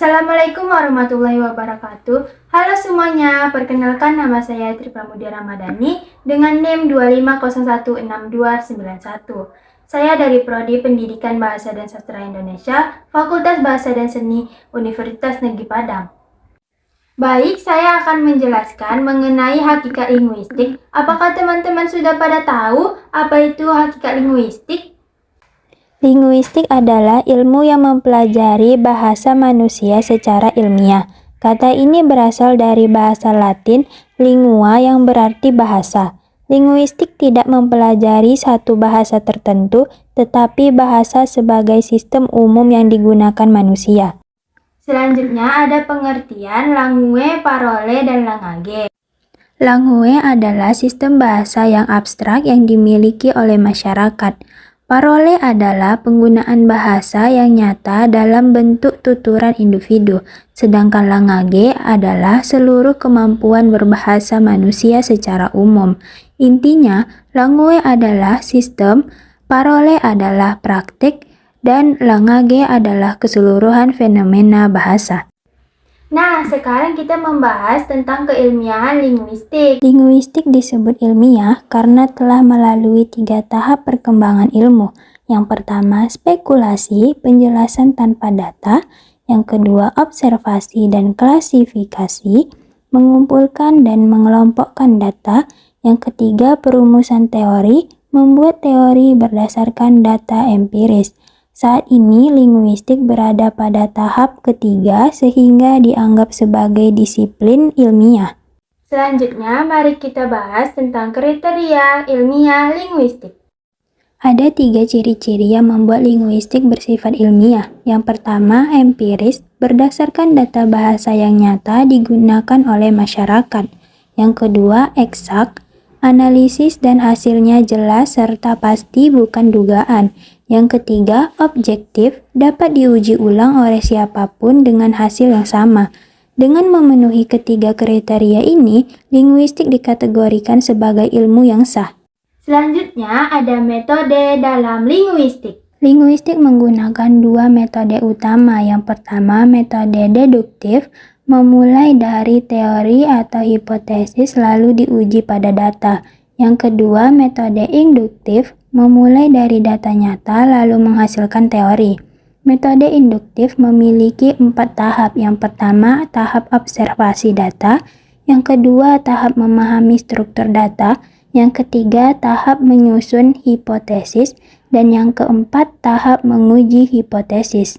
Assalamualaikum warahmatullahi wabarakatuh. Halo semuanya, perkenalkan nama saya Tri Pramudia Ramadhani dengan NIM 25016291. Saya dari Prodi Pendidikan Bahasa dan Sastra Indonesia, Fakultas Bahasa dan Seni, Universitas Negeri Padang. Baik, saya akan menjelaskan mengenai hakikat linguistik. Apakah teman-teman sudah pada tahu apa itu hakikat linguistik? Linguistik adalah ilmu yang mempelajari bahasa manusia secara ilmiah. Kata ini berasal dari bahasa Latin lingua yang berarti bahasa. Linguistik tidak mempelajari satu bahasa tertentu, tetapi bahasa sebagai sistem umum yang digunakan manusia. Selanjutnya ada pengertian langue, parole, dan langage. Langue adalah sistem bahasa yang abstrak yang dimiliki oleh masyarakat. Parole adalah penggunaan bahasa yang nyata dalam bentuk tuturan individu, sedangkan langage adalah seluruh kemampuan berbahasa manusia secara umum. Intinya, langue adalah sistem, parole adalah praktik, dan langage adalah keseluruhan fenomena bahasa. Nah, sekarang kita membahas tentang keilmiahan linguistik. Linguistik disebut ilmiah karena telah melalui 3 tahap perkembangan ilmu. Yang pertama, spekulasi, penjelasan tanpa data. Yang kedua, observasi dan klasifikasi, mengumpulkan dan mengelompokkan data. Yang ketiga, perumusan teori, membuat teori berdasarkan data empiris. Saat ini, linguistik berada pada tahap ketiga sehingga dianggap sebagai disiplin ilmiah. Selanjutnya, mari kita bahas tentang kriteria ilmiah linguistik. Ada 3 ciri-ciri yang membuat linguistik bersifat ilmiah. Yang pertama, empiris, berdasarkan data bahasa yang nyata digunakan oleh masyarakat. Yang kedua, eksak, analisis dan hasilnya jelas serta pasti bukan dugaan. Yang ketiga, objektif, dapat diuji ulang oleh siapapun dengan hasil yang sama. Dengan memenuhi ketiga kriteria ini, linguistik dikategorikan sebagai ilmu yang sah. Selanjutnya, ada metode dalam linguistik. Linguistik menggunakan 2 metode utama. Yang pertama, metode deduktif, memulai dari teori atau hipotesis lalu diuji pada data. Yang kedua, metode induktif, memulai dari data nyata lalu menghasilkan teori. Metode induktif memiliki 4 tahap. Yang pertama, tahap observasi data. Yang kedua, tahap memahami struktur data. Yang ketiga, tahap menyusun hipotesis. Dan yang keempat, tahap menguji hipotesis.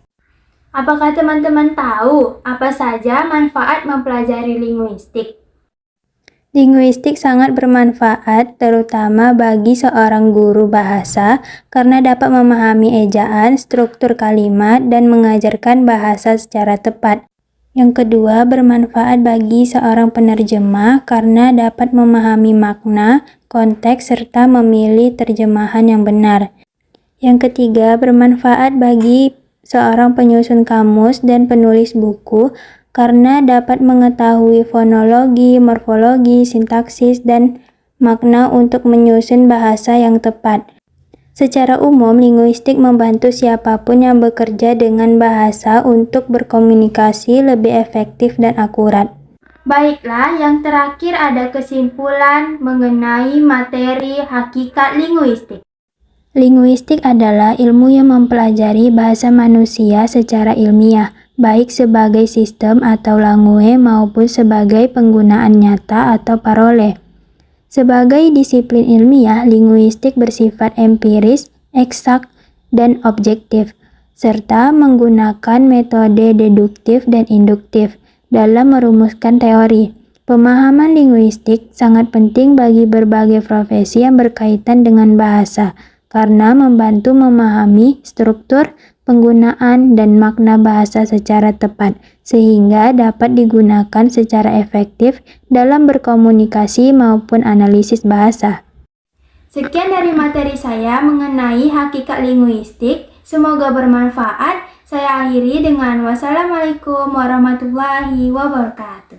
Apakah teman-teman tahu apa saja manfaat mempelajari linguistik? Linguistik sangat bermanfaat terutama bagi seorang guru bahasa karena dapat memahami ejaan, struktur kalimat, dan mengajarkan bahasa secara tepat. Yang kedua, bermanfaat bagi seorang penerjemah karena dapat memahami makna, konteks, serta memilih terjemahan yang benar. Yang ketiga, bermanfaat bagi seorang penyusun kamus dan penulis buku karena dapat mengetahui fonologi, morfologi, sintaksis, dan makna untuk menyusun bahasa yang tepat. Secara umum, linguistik membantu siapapun yang bekerja dengan bahasa untuk berkomunikasi lebih efektif dan akurat. Baiklah, yang terakhir ada kesimpulan mengenai materi hakikat linguistik. Linguistik adalah ilmu yang mempelajari bahasa manusia secara ilmiah, baik sebagai sistem atau langue maupun sebagai penggunaan nyata atau parole. Sebagai disiplin ilmiah, linguistik bersifat empiris, eksak, dan objektif, serta menggunakan metode deduktif dan induktif dalam merumuskan teori. Pemahaman linguistik sangat penting bagi berbagai profesi yang berkaitan dengan bahasa, karena membantu memahami struktur, penggunaan, dan makna bahasa secara tepat, sehingga dapat digunakan secara efektif dalam berkomunikasi maupun analisis bahasa. Sekian dari materi saya mengenai hakikat linguistik. Semoga bermanfaat. Saya akhiri dengan wassalamualaikum warahmatullahi wabarakatuh.